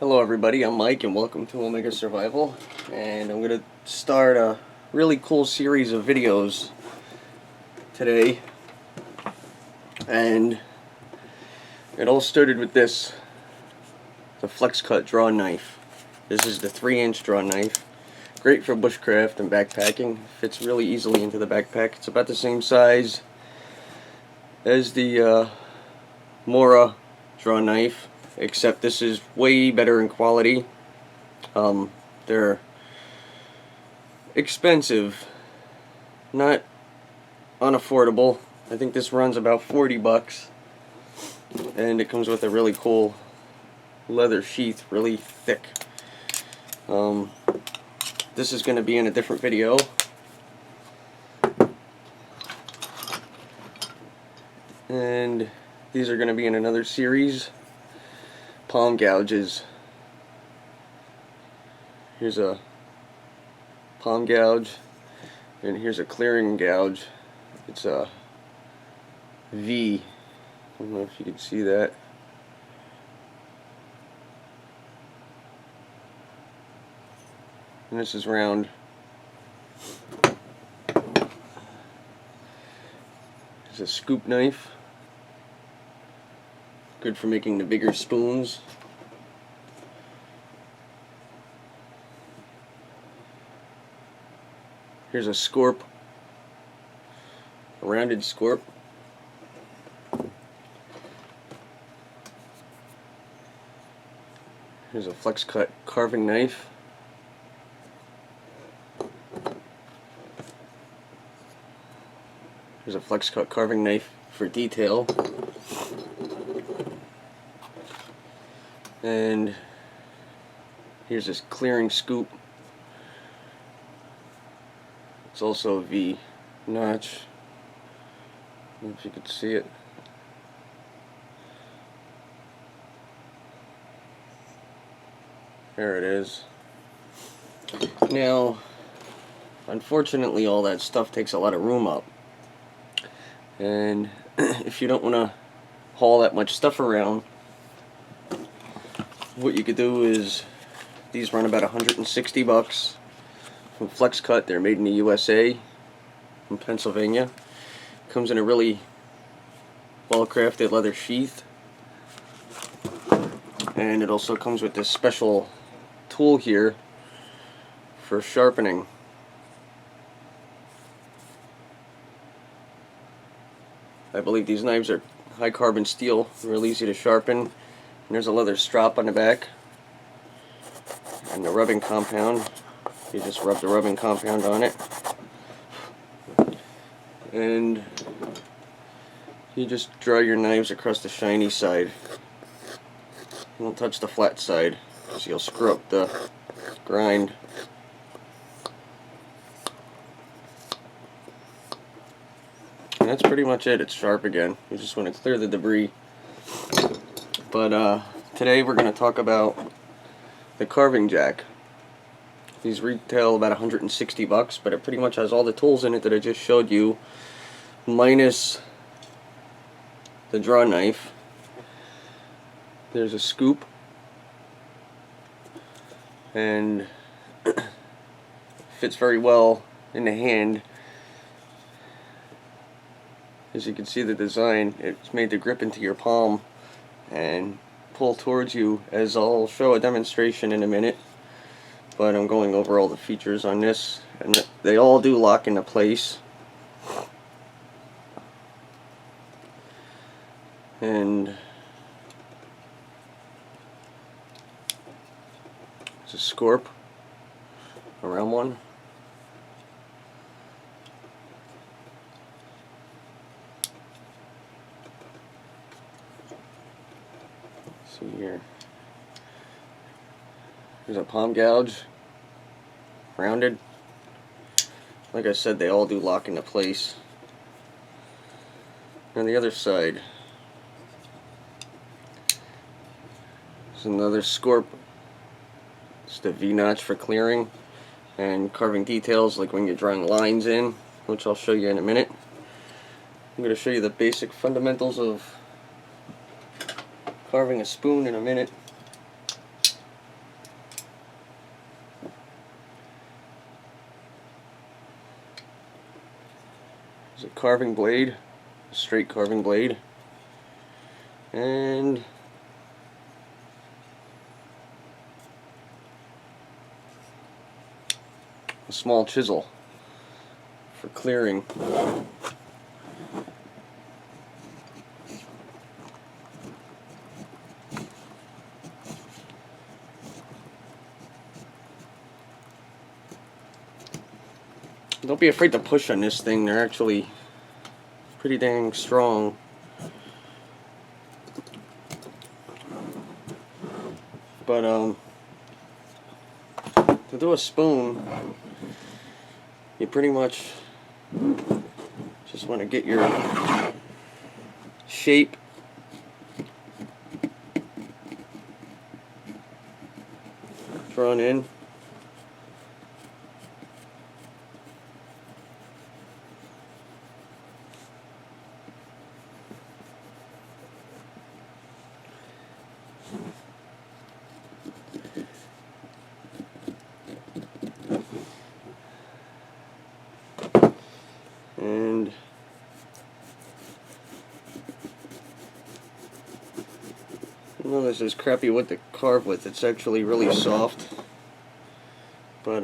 Hello everybody, I'm Mike and welcome to Omega Survival, and I'm going to start a really cool series of videos today. And it all started with this, the Flexcut draw knife. This is the 3-inch draw knife, great for bushcraft and backpacking. Fits really easily into the backpack. It's about the same size as the Mora draw knife, except this is way better in quality. They're expensive, not unaffordable. I think this runs about 40 bucks, and it comes with a really cool leather sheath, really thick. This is going to be in a different video. And these are going to be in another series. Palm gouges. Here's a palm gouge, and here's a clearing gouge. It's a V. I don't know if you can see that. And this is round. It's a scoop knife. Good for making the bigger spoons. Here's a scorp, a rounded scorp. Here's a Flexcut carving knife. Here's a Flexcut carving knife for detail. And here's this clearing scoop. It's also a V notch. I don't know if you could see it. There it is. Now, unfortunately, all that stuff takes a lot of room up. And if you don't want to haul that much stuff around, what you could do is, these run about 160 bucks from Flexcut. They're made in the USA, in Pennsylvania. Comes in a really well-crafted leather sheath, and it also comes with this special tool here for sharpening. I believe these knives are high carbon steel, real easy to sharpen. And there's a leather strap on the back, and the rubbing compound. You just rub the rubbing compound on it, and you just draw your knives across the shiny side. Don't touch the flat side, because you'll screw up the grind. And that's pretty much it. It's sharp again. You just want to clear the debris. But today we're going to talk about the carving jack. These retail about 160 bucks, but it pretty much has all the tools in it that I just showed you, minus the draw knife. There's a scoop, and fits very well in the hand. As you can see, the design, it's made to grip into your palm and pull towards you, as I'll show a demonstration in a minute. But I'm going over all the features on this, and they all do lock into place. And it's a scorp, a round one. See here. There's a palm gouge, rounded. Like I said, they all do lock into place. On the other side, there's another scorp. It's the V-notch for clearing and carving details, like when you're drawing lines in, which I'll show you in a minute. I'm going to show you the basic fundamentals of carving a spoon in a minute. carving blade, a straight carving blade, and a small chisel for clearing. Don't be afraid to push on this thing, they're actually pretty dang strong. But to do a spoon, you pretty much just want to get your shape drawn in. And you know, this is crappy wood to carve with. It's actually really soft, but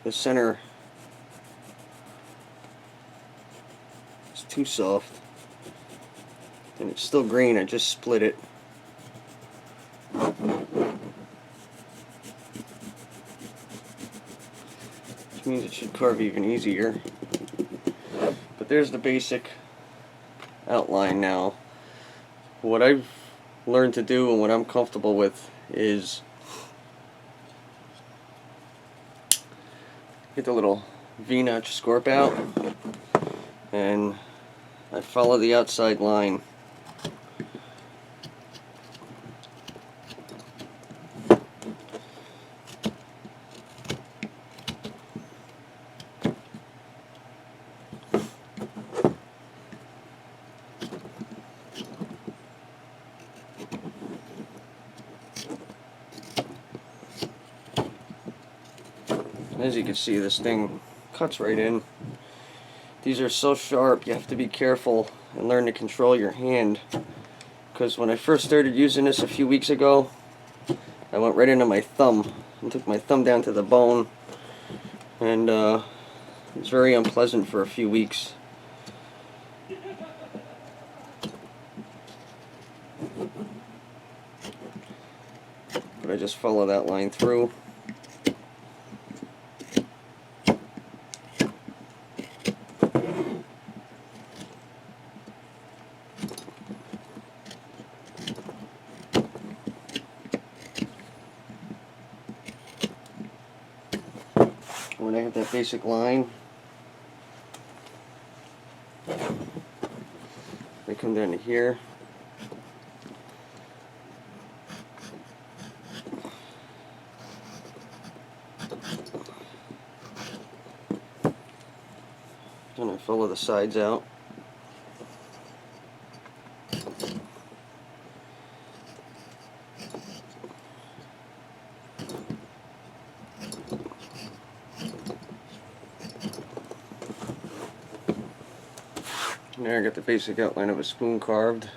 the center is too soft, and it's still green. I just split it. Which means it should carve even easier. But there's the basic outline now. What I've learned to do and what I'm comfortable with is get the little V-notch scorp out, and I follow the outside line. As you can see, this thing cuts right in. These are so sharp, you have to be careful and learn to control your hand. Because when I first started using this a few weeks ago, I went right into my thumb and took my thumb down to the bone, and it was very unpleasant for a few weeks. But I just follow that line through. When I have that basic line, I come down to here. And I follow the sides out. There I got the basic outline of a spoon carved.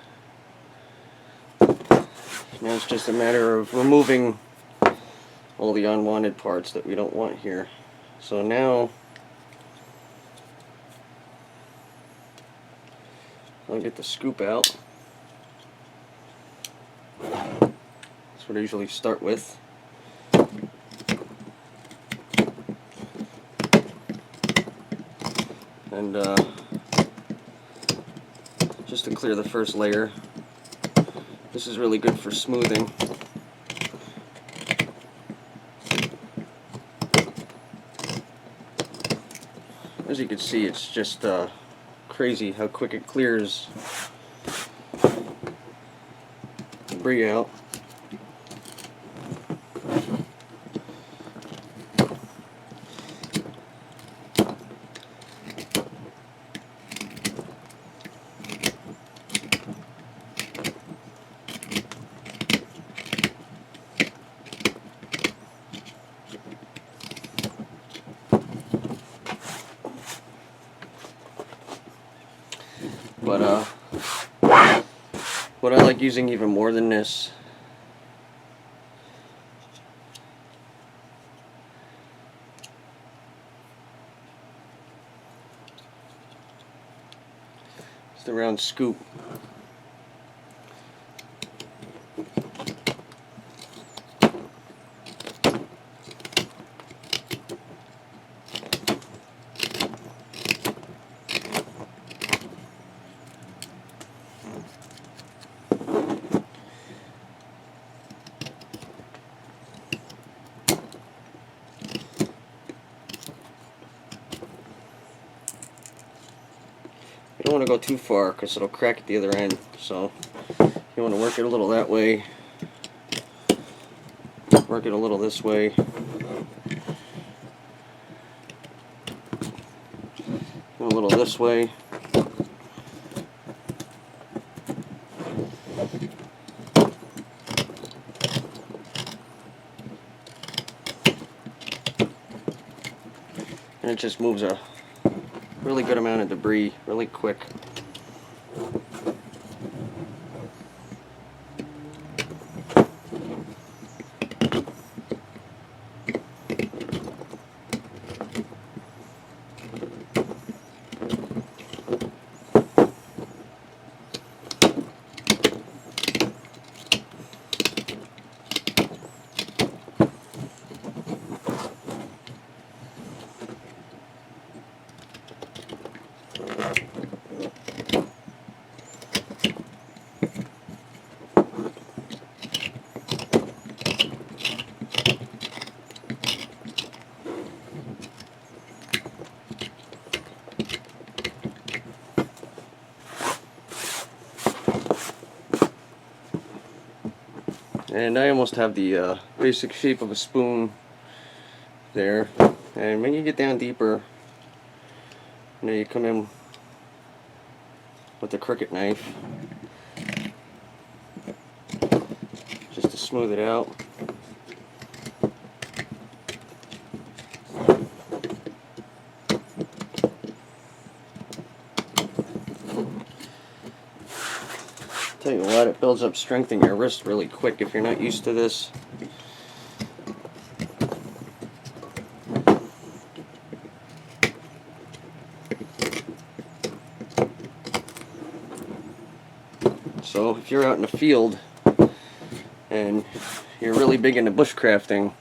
Now it's just a matter of removing all the unwanted parts that we don't want here. So now I'll get the scoop out. That's what I usually start with. And just to clear the first layer. This is really good for smoothing. As you can see, it's just crazy how quick it clears debris out. but I like using even more than this. It's the round scoop. You don't want to go too far because it'll crack at the other end, so you want to work it a little that way, work it a little this way, a little this way. And it just moves a really good amount of debris really quick. And I almost have the basic shape of a spoon there. And when you get down deeper, you come in with the crooked knife just to smooth it out. Tell you what, it builds up strength in your wrist really quick if you're not used to this. So if you're out in the field and you're really big into bushcrafting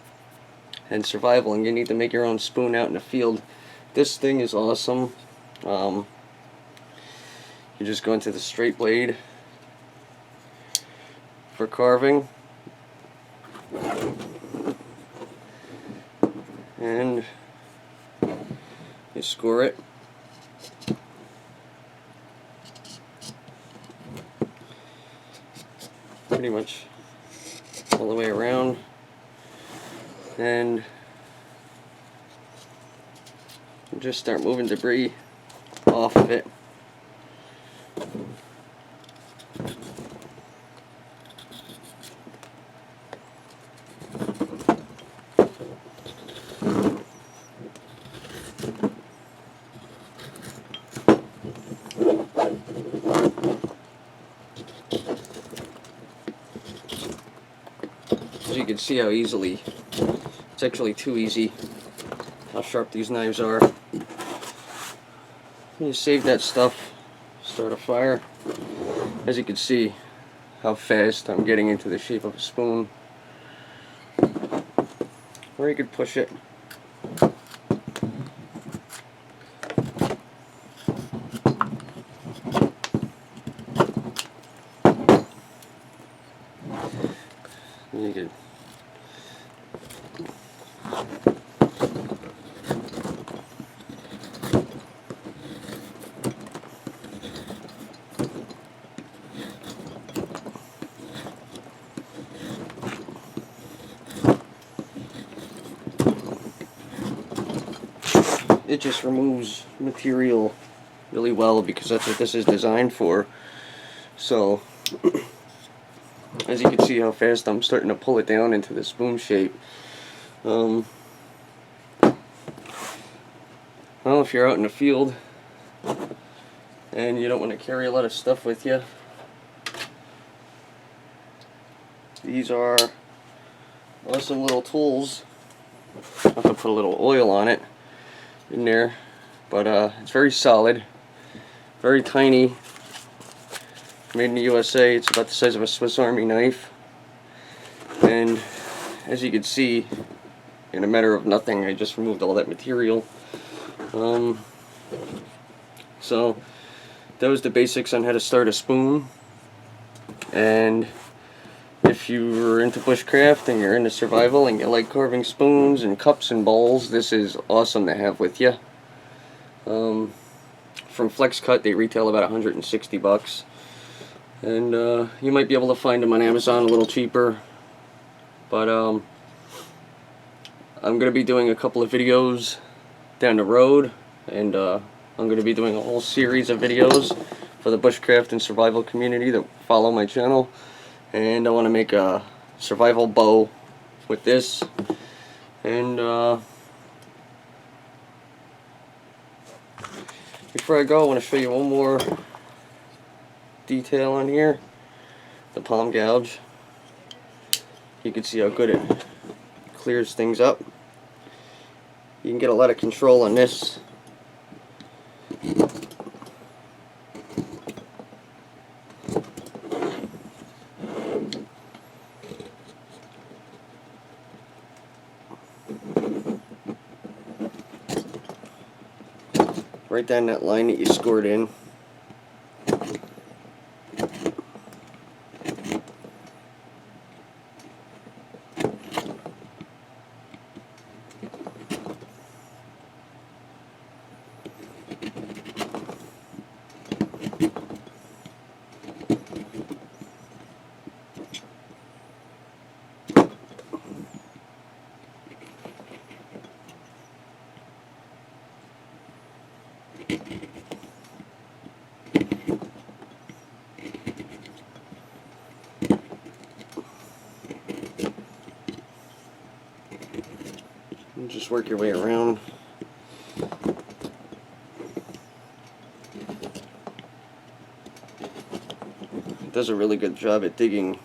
and survival and you need to make your own spoon out in the field, this thing is awesome. You just go into the straight blade for carving, and you score it. Pretty much all the way around, and just start moving debris off of it. As you can see how easily, it's actually too easy how sharp these knives are. You save that stuff, start a fire. As you can see how fast I'm getting into the shape of a spoon. Or you could push it. You could it just removes material really well because that's what this is designed for. So as you can see how fast I'm starting to pull it down into the spoon shape. Well, if you're out in the field and you don't want to carry a lot of stuff with you, These are awesome little tools. I have to put a little oil on it in there, but it's very solid, very tiny, made in the USA. It's about the size of a Swiss Army knife, and as you can see, in a matter of nothing, I just removed all that material. So that was the basics on how to start a spoon. And if you're into bushcraft and you're into survival and you like carving spoons and cups and bowls, this is awesome to have with you. From Flexcut, they retail about 160 bucks, and you might be able to find them on Amazon a little cheaper. But I'm going to be doing a couple of videos down the road, and I'm going to be doing a whole series of videos for the bushcraft and survival community that follow my channel. And I want to make a survival bow with this. And before I go, I want to show you one more detail on here. The palm gouge. You can see how good it clears things up. You can get a lot of control on this. Right down that line that you scored in. And just work your way around. It does a really good job at digging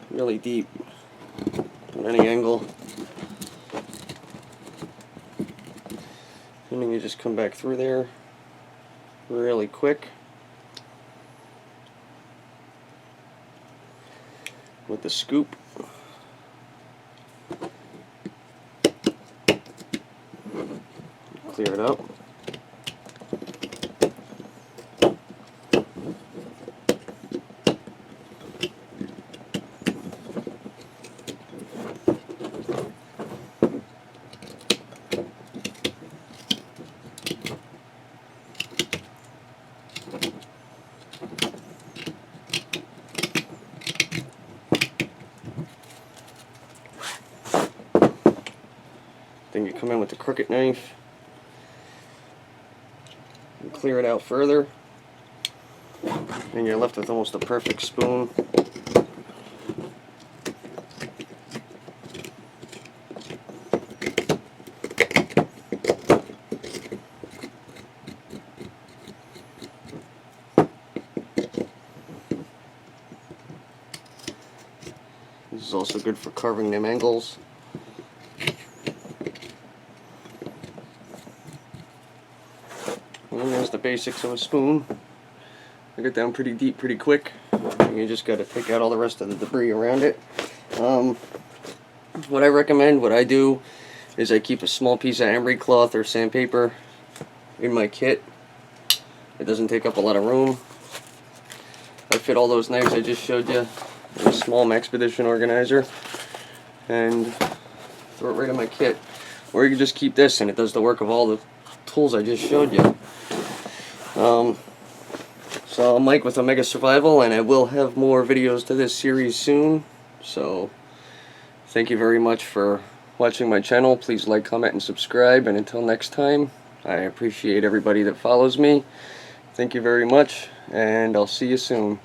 really deep at any angle. And then you just come back through there really quick with the scoop. Clear it up. Then you come in with the crooked knife and clear it out further, and you're left with almost a perfect spoon. This is also good for carving them angles. And there's the basics of a spoon. I get down pretty deep pretty quick. You just got to take out all the rest of the debris around it. What I recommend, what I do, is I keep a small piece of emery cloth or sandpaper in my kit. It doesn't take up a lot of room. I fit all those knives I just showed you in a small expedition organizer and throw it right in my kit. Or you can just keep this and it does the work of all the tools I just showed you. So I'm Mike with Omega Survival, and I will have more videos to this series soon. So thank you very much for watching my channel. Please like, comment, and subscribe. And until next time, I appreciate everybody that follows me. Thank you very much, and I'll see you soon.